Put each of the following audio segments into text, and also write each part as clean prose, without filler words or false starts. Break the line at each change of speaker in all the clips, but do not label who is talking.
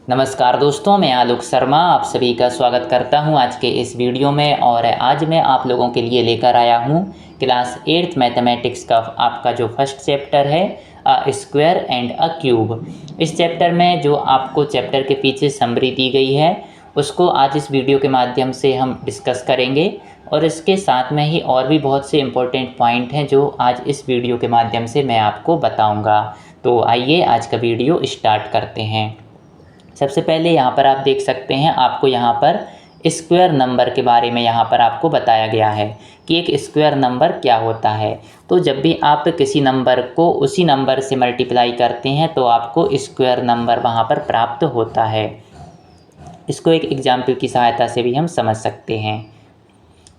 नमस्कार दोस्तों, मैं आलोक शर्मा आप सभी का स्वागत करता हूं आज के इस वीडियो में। और आज मैं आप लोगों के लिए लेकर आया हूं क्लास 8th मैथमेटिक्स का आपका जो फर्स्ट चैप्टर है a square and a cube. इस चैप्टर में जो आपको चैप्टर के पीछे समरी दी गई है उसको आज इस वीडियो के माध्यम से हम डिस्कस करेंगे। और इसके साथ में ही और भी बहुत से इम्पोर्टेंट पॉइंट हैं जो आज इस वीडियो के माध्यम से मैं आपको बताऊँगा। तो आइए आज का वीडियो स्टार्ट करते हैं। सबसे पहले यहाँ पर आप देख सकते हैं, आपको यहाँ पर स्क्वायर नंबर के बारे में यहाँ पर आपको बताया गया है कि एक स्क्वायर नंबर क्या होता है। तो जब भी आप किसी नंबर को उसी नंबर से मल्टीप्लाई करते हैं तो आपको स्क्वायर नंबर वहाँ पर प्राप्त होता है। इसको एक एग्जाम्पल की सहायता से भी हम समझ सकते हैं।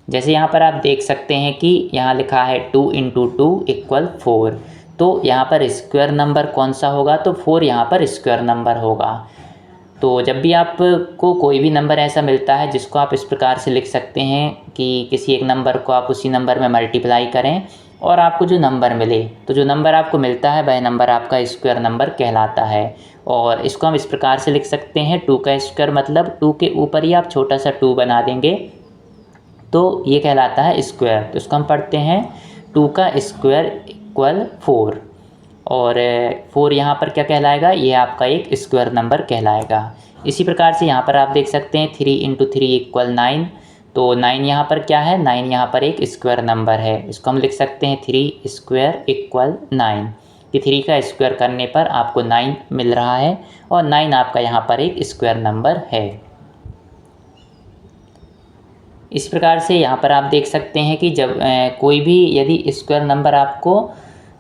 जैसे यहाँ पर आप देख सकते हैं कि यहाँ लिखा है 2 × 2 = 4। तो यहाँ पर स्क्वायर नंबर कौन सा होगा, तो 4 यहाँ पर स्क्वायर नंबर होगा। तो जब भी आपको कोई भी नंबर ऐसा मिलता है जिसको आप इस प्रकार से लिख सकते हैं कि किसी एक नंबर को आप उसी नंबर में मल्टीप्लाई करें और आपको जो नंबर मिले, तो जो नंबर आपको मिलता है वह नंबर आपका स्क्वायर नंबर कहलाता है। और इसको हम इस प्रकार से लिख सकते हैं, 2 का स्क्वायर मतलब 2 के ऊपर ही आप छोटा सा 2 बना देंगे तो ये कहलाता है स्क्वायर। तो इसको हम पढ़ते हैं 2 का स्क्वायर = 4। और 4 यहाँ पर क्या कहलाएगा, ये आपका एक स्क्वायर नंबर कहलाएगा। इसी प्रकार से यहाँ पर आप देख सकते हैं 3 × 3 = 9। तो 9 यहाँ पर क्या है, 9 यहाँ पर एक स्क्वायर नंबर है। इसको हम लिख सकते हैं 3² = 9 कि 3 का स्क्वायर करने पर आपको 9 मिल रहा है और 9 आपका यहाँ पर एक स्क्वायर नंबर है। इस प्रकार से यहाँ पर आप देख सकते हैं कि जब कोई भी यदि स्क्वायर नंबर आपको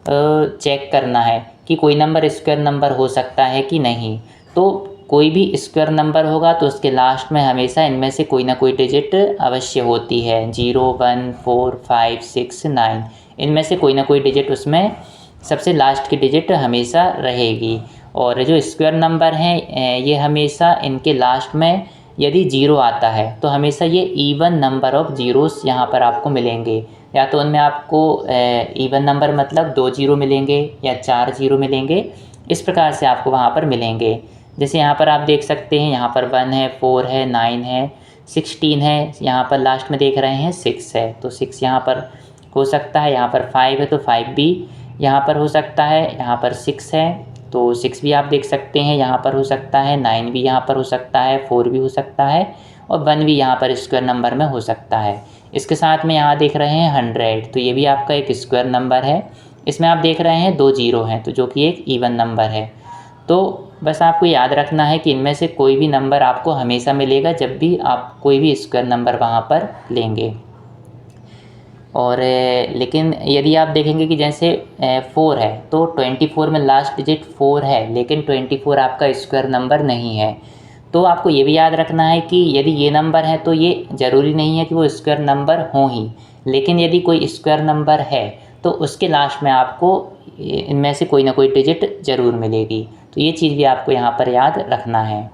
चेक करना है कि कोई नंबर स्क्वायर नंबर हो सकता है कि नहीं, तो कोई भी स्क्वायर नंबर होगा तो उसके लास्ट में हमेशा इनमें से कोई ना कोई डिजिट अवश्य होती है। 0, 1, 4, 5, 6, 9, इनमें से कोई ना कोई डिजिट उसमें सबसे लास्ट की डिजिट हमेशा रहेगी। और जो स्क्वायर नंबर हैं ये हमेशा इनके लास्ट में यदि 0 आता है तो हमेशा ये इवन नंबर ऑफ ज़ीरोस यहाँ पर आपको मिलेंगे। या तो उनमें आपको इवन नंबर मतलब 2 0 मिलेंगे या 4 0 मिलेंगे, इस प्रकार से आपको वहाँ पर मिलेंगे। जैसे यहाँ पर आप देख सकते हैं, यहाँ पर 1 है, 4 है, 9 है, 16 है, यहाँ पर लास्ट में देख रहे हैं 6 है तो 6 यहाँ पर हो सकता है। यहाँ पर 5 है तो 5 भी यहाँ पर हो सकता है। यहाँ पर 6 है तो 6 भी आप देख सकते हैं यहाँ पर हो सकता है। 9 भी यहाँ पर हो सकता है, 4 भी हो सकता है और 1 भी यहाँ पर स्क्वायर नंबर में हो सकता है। इसके साथ में यहाँ देख रहे हैं 100, तो ये भी आपका एक स्क्वायर नंबर है। इसमें आप देख रहे हैं 2 0 हैं तो जो कि एक इवन नंबर है। तो बस आपको याद रखना है कि इनमें से कोई भी नंबर आपको हमेशा मिलेगा जब भी आप कोई भी स्क्वायर नंबर वहाँ पर लेंगे। और लेकिन यदि आप देखेंगे कि जैसे 4 है तो 24 में लास्ट डिजिट 4 है, लेकिन 24 आपका स्क्वायर नंबर नहीं है। तो आपको ये भी याद रखना है कि यदि ये नंबर है तो ये ज़रूरी नहीं है कि वो स्क्वायर नंबर हों ही, लेकिन यदि कोई स्क्वायर नंबर है तो उसके लास्ट में आपको इनमें से कोई ना कोई डिजिट ज़रूर मिलेगी। तो ये चीज़ भी आपको यहाँ पर याद रखना है।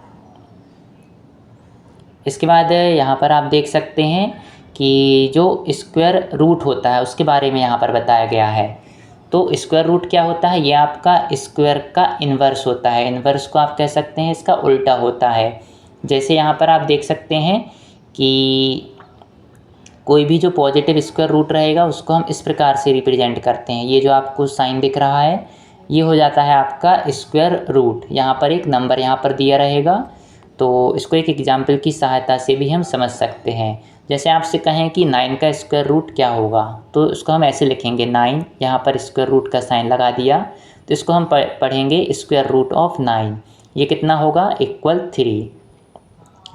इसके बाद यहाँ पर आप देख सकते हैं कि जो स्क्वायर रूट होता है उसके बारे में यहाँ पर बताया गया है। तो स्क्वायर रूट क्या होता है, ये आपका स्क्वायर का इन्वर्स होता है। इन्वर्स को आप कह सकते हैं इसका उल्टा होता है। जैसे यहाँ पर आप देख सकते हैं कि कोई भी जो पॉजिटिव स्क्वायर रूट रहेगा उसको हम इस प्रकार से रिप्रेजेंट करते हैं। ये जो आपको साइन दिख रहा है ये हो जाता है आपका स्क्वायर रूट। यहाँ पर एक नंबर यहाँ पर दिया रहेगा, तो इसको एक एग्जाम्पल की सहायता से भी हम समझ सकते हैं। जैसे आपसे कहें कि 9 का स्क्वायर रूट क्या होगा, तो इसको हम ऐसे लिखेंगे 9, यहाँ पर स्क्वायर रूट का साइन लगा दिया तो इसको हम पढ़ेंगे स्क्वायर रूट ऑफ 9। ये कितना होगा, =3।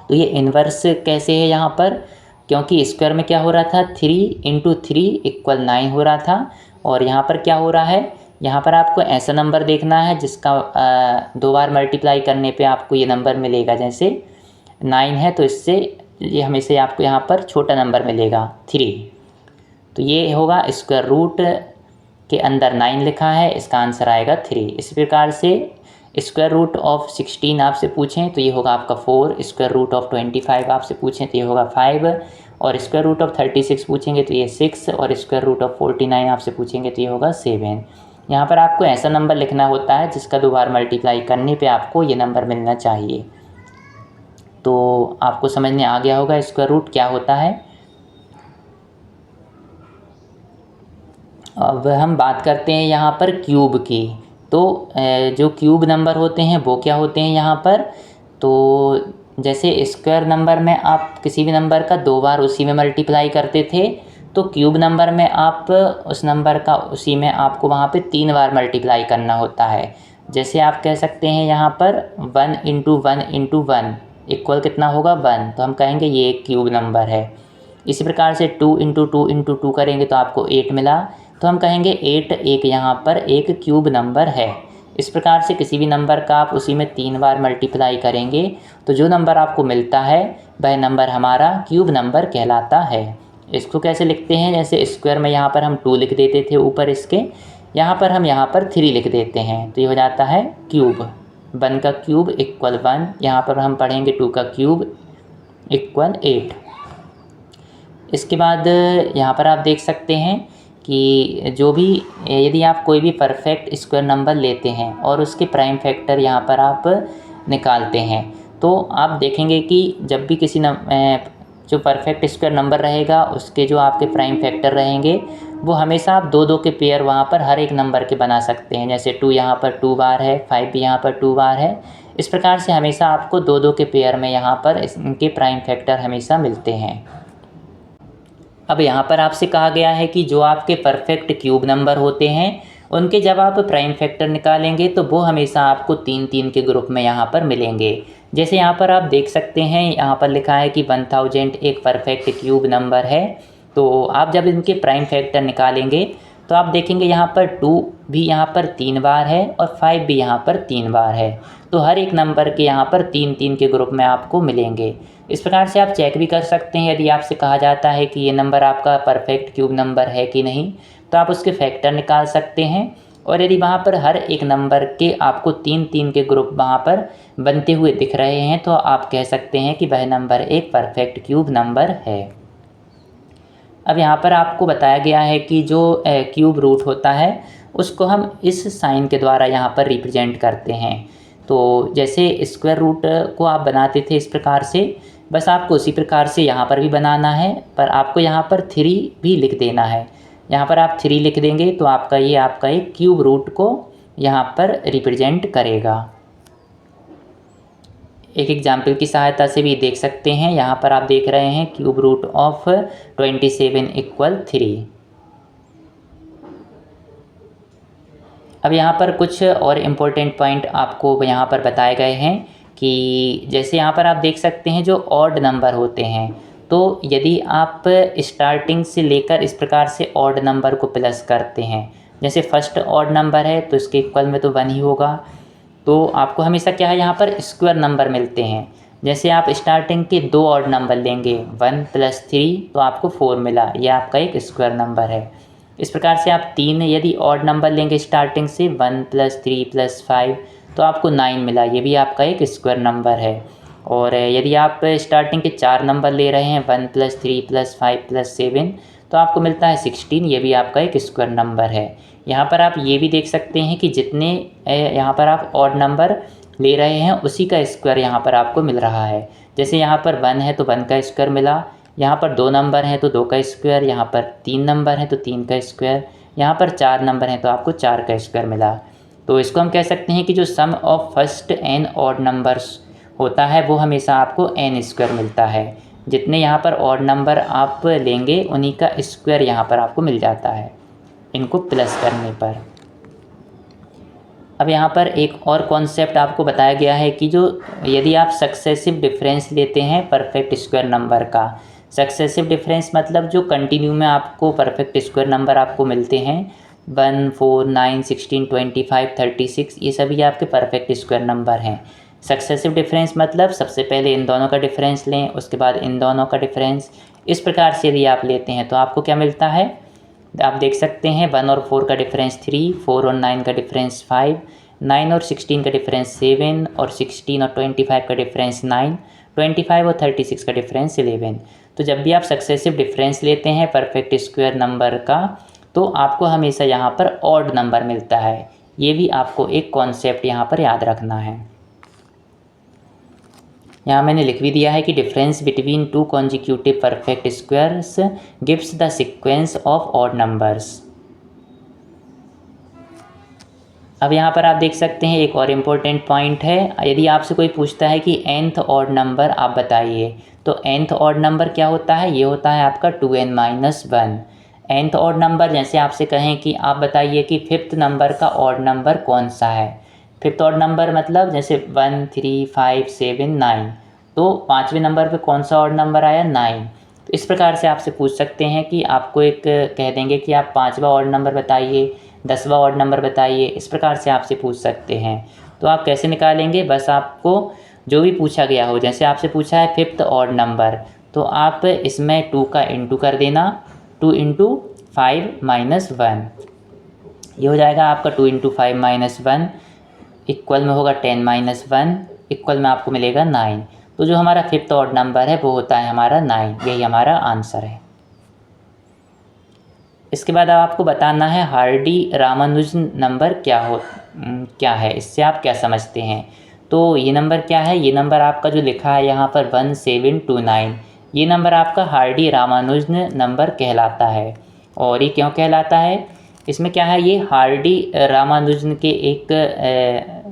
तो ये इन्वर्स कैसे है यहाँ पर, क्योंकि स्क्वायर में क्या हो रहा था, 3 × 3 = 9 हो रहा था। और यहाँ पर क्या हो रहा है, यहाँ पर आपको ऐसा नंबर देखना है जिसका 2 बार मल्टीप्लाई करने पे आपको ये नंबर मिलेगा। जैसे 9 है तो इससे ये हमेशा आपको यहाँ पर छोटा नंबर मिलेगा 3। तो ये होगा स्क्वायर रूट के अंदर 9 लिखा है, इसका आंसर आएगा 3। इसी प्रकार से स्क्वायर रूट ऑफ 16 आपसे पूछें तो ये होगा आपका 4। स्क्वायर रूट ऑफ 25 आपसे पूछें तो ये होगा 5। और स्क्वायर रूट ऑफ 36 पूछेंगे तो ये 6। और स्क्वायर रूट ऑफ 49 आपसे पूछेंगे तो ये होगा 7। यहाँ पर आपको ऐसा नंबर लिखना होता है जिसका 2 बार मल्टीप्लाई करने पे आपको ये नंबर मिलना चाहिए। तो आपको समझ में आ गया होगा स्क्वायर रूट क्या होता है। अब हम बात करते हैं यहाँ पर क्यूब की। तो जो क्यूब नंबर होते हैं वो क्या होते हैं यहाँ पर। तो जैसे स्क्वायर नंबर में आप किसी भी नंबर का 2 बार उसी में मल्टीप्लाई करते थे, तो क्यूब नंबर में आप उस नंबर का उसी में आपको वहाँ पे 3 बार मल्टीप्लाई करना होता है। जैसे आप कह सकते हैं यहाँ पर 1 इंटू 1 इंटू 1 इक्वल कितना होगा 1, तो हम कहेंगे ये एक क्यूब नंबर है। इसी प्रकार से 2 इंटू 2 इंटू 2 करेंगे तो आपको 8 मिला, तो हम कहेंगे 8 एक यहाँ पर एक क्यूब नंबर है। इस प्रकार से किसी भी नंबर का आप उसी में 3 बार मल्टीप्लाई करेंगे तो जो नंबर आपको मिलता है वह नंबर हमारा क्यूब नंबर कहलाता है। इसको कैसे लिखते हैं, जैसे स्क्वायर में यहाँ पर हम 2 लिख देते थे ऊपर इसके, यहाँ पर हम यहाँ पर 3 लिख देते हैं, तो ये हो जाता है क्यूब। 1 का क्यूब इक्वल 1, यहाँ पर हम पढ़ेंगे 2 का क्यूब इक्वल 8। इसके बाद यहाँ पर आप देख सकते हैं कि जो भी यदि आप कोई भी परफेक्ट स्क्वायर नंबर लेते हैं और उसके प्राइम फैक्टर यहाँ पर आप निकालते हैं, तो आप देखेंगे कि जब भी किसी जो परफेक्ट स्क्वायर नंबर रहेगा उसके जो आपके प्राइम फैक्टर रहेंगे वो हमेशा आप 2-2 के पेयर वहाँ पर हर एक नंबर के बना सकते हैं। जैसे 2 यहाँ पर 2 बार है, 5 भी यहाँ पर 2 बार है। इस प्रकार से हमेशा आपको 2-2 के पेयर में यहाँ पर इनके प्राइम फैक्टर हमेशा मिलते हैं। अब यहाँ पर आपसे कहा गया है कि जो आपके परफेक्ट क्यूब नंबर होते हैं उनके जब आप प्राइम फैक्टर निकालेंगे तो वो हमेशा आपको 3-3 के ग्रुप में यहाँ पर मिलेंगे। जैसे यहाँ पर आप देख सकते हैं, यहाँ पर लिखा है कि 1000 एक परफेक्ट क्यूब नंबर है। तो आप जब इनके प्राइम फैक्टर निकालेंगे तो आप देखेंगे यहाँ पर 2 भी यहाँ पर 3 बार है और 5 भी यहाँ पर 3 बार है। तो हर एक नंबर के यहाँ पर 3-3 के ग्रुप में आपको मिलेंगे। इस प्रकार से आप चेक भी कर सकते हैं, यदि आपसे कहा जाता है कि ये नंबर आपका परफेक्ट क्यूब नंबर है कि नहीं, तो आप उसके फैक्टर निकाल सकते हैं। और यदि वहाँ पर हर एक नंबर के आपको 3-3 के ग्रुप वहाँ पर बनते हुए दिख रहे हैं तो आप कह सकते हैं कि वह नंबर एक परफेक्ट क्यूब नंबर है। अब यहाँ पर आपको बताया गया है कि जो क्यूब रूट होता है उसको हम इस साइन के द्वारा यहाँ पर रिप्रेजेंट करते हैं। तो जैसे स्क्वायर रूट को आप बनाते थे इस प्रकार से, बस आपको उसी प्रकार से यहाँ पर भी बनाना है, पर आपको यहाँ पर 3 भी लिख देना है। यहाँ पर आप 3 लिख देंगे तो आपका एक क्यूब रूट को यहाँ पर रिप्रेजेंट करेगा। एक एग्जाम्पल की सहायता से भी देख सकते हैं। यहाँ पर आप देख रहे हैं क्यूब रूट ऑफ 27 इक्वल 3। अब यहाँ पर कुछ और इम्पोर्टेंट पॉइंट आपको यहाँ पर बताए गए हैं कि जैसे यहाँ पर आप देख सकते हैं जो ऑड नंबर होते हैं, तो यदि आप स्टार्टिंग से लेकर इस प्रकार से ऑड नंबर को प्लस करते हैं, जैसे फर्स्ट ऑड नंबर है तो इसके इक्वल में तो 1 ही होगा, तो आपको हमेशा क्या है यहाँ पर स्क्वायर नंबर मिलते हैं। जैसे आप स्टार्टिंग के 2 ऑड नंबर लेंगे 1 + 3 तो आपको 4 मिला, यह आपका एक स्क्वायर नंबर है। इस प्रकार से आप 3 यदि ऑड नंबर लेंगे स्टार्टिंग से 1 + 3 + 5 तो आपको 9 मिला, ये भी आपका एक स्क्वायर नंबर है। और यदि आप स्टार्टिंग के 4 नंबर ले रहे हैं 1 + 3 + 5 + 7 तो आपको मिलता है 16, ये भी आपका एक स्क्वायर नंबर है। यहाँ पर आप ये भी देख सकते हैं कि जितने यहाँ पर आप ऑड नंबर ले रहे हैं उसी का स्क्वायर यहाँ पर आपको मिल रहा है। जैसे यहाँ पर 1 है तो 1 का स्क्वायर मिला, यहाँ पर 2 नंबर हैं तो 2 का स्क्वायर, यहाँ पर 3 नंबर हैं तो 3 का स्क्वायर, यहाँ पर 4 नंबर हैं तो आपको 4 का स्क्वायर मिला। तो इसको हम कह सकते हैं कि जो sum of first n odd numbers होता है वो हमेशा आपको n स्क्वायर मिलता है। जितने यहाँ पर ऑड नंबर आप लेंगे उन्हीं का स्क्वायर यहाँ पर आपको मिल जाता है इनको प्लस करने पर। अब यहाँ पर एक और कॉन्सेप्ट आपको बताया गया है कि जो यदि आप सक्सेसिव डिफरेंस लेते हैं परफेक्ट स्क्वायर नंबर का, सक्सेसिव डिफरेंस मतलब जो कंटिन्यू में आपको परफेक्ट स्क्वायर नंबर आपको मिलते हैं 1, 4, 9, 16, 25, 36, ये सभी आपके परफेक्ट स्क्वायर नंबर हैं। सक्सेसिव डिफरेंस मतलब सबसे पहले इन दोनों का डिफरेंस लें, उसके बाद इन दोनों का डिफरेंस। इस प्रकार से यदि आप लेते हैं तो आपको क्या मिलता है, आप देख सकते हैं 1 और 4 का डिफरेंस 3, 4 और 9 का डिफरेंस 5, 9 और 16 का डिफरेंस 7 और 16 और 25 का डिफरेंस 9, 25 और 36 का डिफरेंस 11। तो जब भी आप सक्सेसिव डिफरेंस लेते हैं परफेक्ट स्क्वायर नंबर का तो आपको हमेशा यहाँ पर ऑड नंबर मिलता है। ये भी आपको एक कॉन्सेप्ट यहाँ पर याद रखना है। यहाँ मैंने लिख भी दिया है कि difference between two consecutive perfect squares gives the sequence of odd numbers. अब यहाँ पर आप देख सकते हैं एक और इम्पोर्टेंट पॉइंट है। यदि आपसे कोई पूछता है कि nth ऑड नंबर आप बताइए, तो nth ऑड नंबर क्या होता है? ये होता है आपका 2n-1। nth ऑड नंबर, जैसे आपसे कहें कि आप बताइए कि फिफ्थ नंबर का ऑड नंबर कौन सा है। फिफ्थ ऑड नंबर मतलब जैसे 1, 3, 5, 7, 9, तो पाँचवें नंबर पे कौन सा ऑड नंबर आया? 9। तो इस प्रकार से आपसे पूछ सकते हैं कि आपको एक कह देंगे कि आप पाँचवा ऑड नंबर बताइए, 10वां ऑड नंबर बताइए, इस प्रकार से आपसे पूछ सकते हैं। तो आप कैसे निकालेंगे? बस आपको जो भी पूछा गया हो, जैसे आपसे पूछा है फिफ्थ ऑड नंबर, तो आप इसमें 2 का इंटू कर देना, 2 × 5 - 1, ये हो जाएगा आपका 2 × 5 - 1 इक्वल में होगा 10 - 1 इक्वल में आपको मिलेगा 9। तो जो हमारा फिफ्थ ऑड नंबर है वो होता है हमारा 9, यही हमारा आंसर है। इसके बाद आपको बताना है हार्डी रामानुजन नंबर क्या है, इससे आप क्या समझते हैं। तो ये नंबर क्या है? ये नंबर आपका जो लिखा है यहाँ पर 1729, ये नंबर आपका हार्डी रामानुजन नंबर कहलाता है। और ये क्यों कहलाता है? इसमें क्या है, ये हार्डी रामानुजन के एक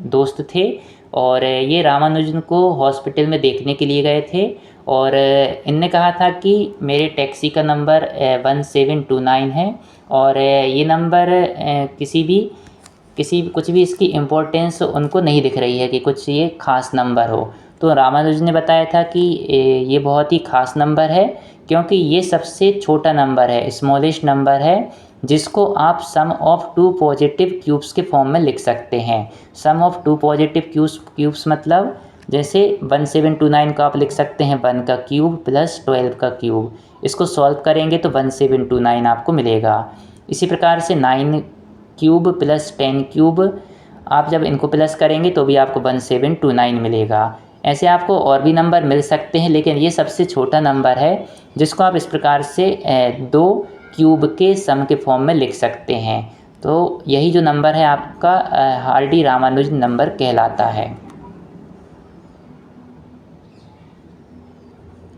दोस्त थे, और ये रामानुजन को हॉस्पिटल में देखने के लिए गए थे, और इनने कहा था कि मेरे टैक्सी का नंबर 1729 है, और ये नंबर कुछ भी इसकी इम्पोर्टेंस उनको नहीं दिख रही है कि कुछ ये ख़ास नंबर हो। तो रामानुजन ने बताया था कि ये बहुत ही ख़ास नंबर है, क्योंकि ये सबसे छोटा नंबर है, स्मॉलेस्ट नंबर है, जिसको आप सम ऑफ टू पॉजिटिव क्यूब्स के फॉर्म में लिख सकते हैं। सम ऑफ टू पॉजिटिव क्यूब्स मतलब जैसे 1729 को आप लिख सकते हैं 1 का क्यूब प्लस 12 का क्यूब, इसको सॉल्व करेंगे तो 1729 आपको मिलेगा। इसी प्रकार से 9 क्यूब प्लस 10 क्यूब, आप जब इनको प्लस करेंगे तो भी आपको 1729 मिलेगा। ऐसे आपको और भी नंबर मिल सकते हैं, लेकिन ये सबसे छोटा नंबर है जिसको आप इस प्रकार से 2 क्यूब के सम के फॉर्म में लिख सकते हैं। तो यही जो नंबर है आपका हार्डी रामानुजन नंबर कहलाता है।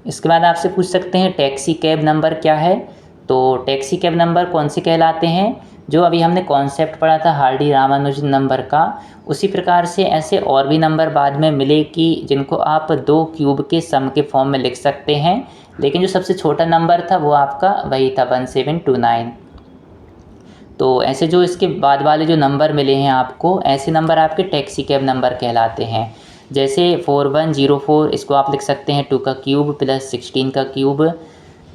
इसके बाद आपसे पूछ सकते हैं टैक्सी कैब नंबर क्या है। तो टैक्सी कैब नंबर कौन से कहलाते हैं? जो अभी हमने कॉन्सेप्ट पढ़ा था हार्डी रामानुजन नंबर का, उसी प्रकार से ऐसे और भी नंबर बाद में मिले कि जिनको आप 2 क्यूब के सम के फॉर्म में लिख सकते हैं, लेकिन जो सबसे छोटा नंबर था वो आपका वही था 1729। तो ऐसे जो इसके बाद वाले जो नंबर मिले हैं आपको, ऐसे नंबर आपके टैक्सी कैब नंबर कहलाते हैं। जैसे 4104, इसको आप लिख सकते हैं 2 का क्यूब प्लस 16 का क्यूब,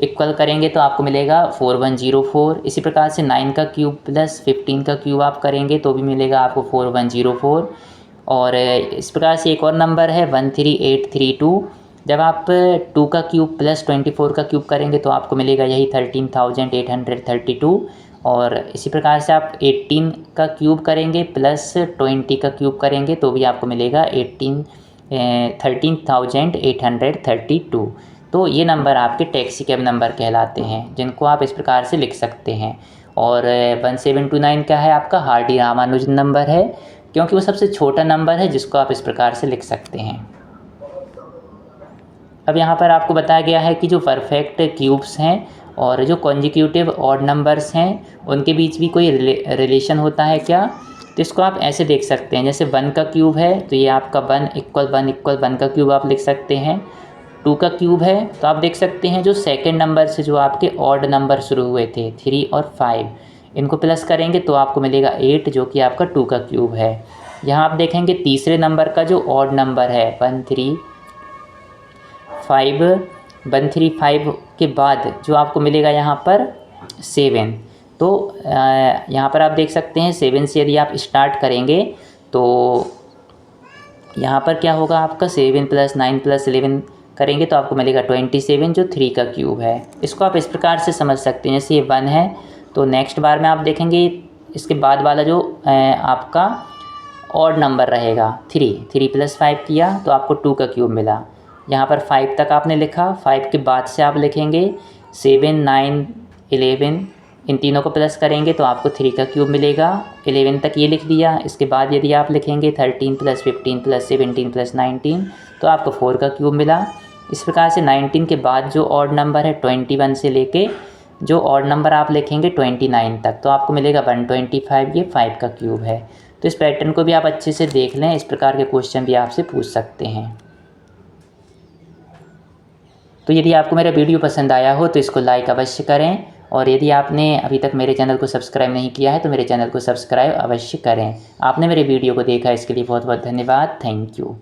इक्वल करेंगे तो आपको मिलेगा 4104। इसी प्रकार से 9 का क्यूब प्लस 15 का क्यूब आप करेंगे तो भी मिलेगा आपको 4104। और इस प्रकार से एक और नंबर है 13832, जब आप 2 का क्यूब प्लस 24 का क्यूब करेंगे तो आपको मिलेगा यही 13832। और इसी प्रकार से आप 18 का क्यूब करेंगे प्लस 20 का क्यूब करेंगे तो भी आपको मिलेगा 13,832। तो ये नंबर आपके टैक्सी कैब नंबर कहलाते हैं, जिनको आप इस प्रकार से लिख सकते हैं। और 1729 क्या है आपका हार्डी रामानुजन नंबर है, क्योंकि वो सबसे छोटा नंबर है जिसको आप इस प्रकार से लिख सकते हैं। अब यहाँ पर आपको बताया गया है कि जो परफेक्ट क्यूब्स हैं और जो कॉन्जिक्यूटिव ऑड नंबर्स हैं उनके बीच भी कोई रिलेशन होता है क्या। तो इसको आप ऐसे देख सकते हैं, जैसे 1 का क्यूब है तो ये आपका 1 = 1 का क्यूब आप लिख सकते हैं। 2 का क्यूब है तो आप देख सकते हैं जो सेकंड नंबर से जो आपके ऑड नंबर शुरू हुए थे 3 और 5, इनको प्लस करेंगे तो आपको मिलेगा 8, जो कि आपका 2 का क्यूब है। यहाँ आप देखेंगे तीसरे नंबर का जो ऑड नंबर है 135 के बाद जो आपको मिलेगा यहाँ पर 7। तो यहाँ पर आप देख सकते हैं 7 से यदि आप स्टार्ट करेंगे तो यहाँ पर क्या होगा आपका 7 + 9 + 11 करेंगे तो आपको मिलेगा 27, जो 3 का क्यूब है। इसको आप इस प्रकार से समझ सकते हैं, जैसे ये 1 है तो नेक्स्ट बार में आप देखेंगे इसके बाद वाला जो आपका ऑड नंबर रहेगा 3 + 5 किया तो आपको 2 का क्यूब मिला। यहाँ पर 5 तक आपने लिखा, 5 के बाद से आप लिखेंगे 7, 9, 11, इन तीनों को प्लस करेंगे तो आपको 3 का क्यूब मिलेगा। 11 तक ये लिख दिया। इसके बाद यदि आप लिखेंगे 13 + 15 + 17 + 19 तो तो आपको 4 का क्यूब मिला। इस प्रकार से 19 के बाद जो ऑड नंबर है 21 से लेके जो ऑड नंबर आप लिखेंगे 29 तक, तो आपको मिलेगा 125, ये 5 का क्यूब है। तो इस पैटर्न को भी आप अच्छे से देख लें, इस प्रकार के क्वेश्चन भी आपसे पूछ सकते हैं। तो यदि आपको मेरा वीडियो पसंद आया हो तो इसको लाइक अवश्य करें, और यदि आपने अभी तक मेरे चैनल को सब्सक्राइब नहीं किया है तो मेरे चैनल को सब्सक्राइब अवश्य करें। आपने मेरे वीडियो को देखा इसके लिए बहुत बहुत धन्यवाद। Thank you.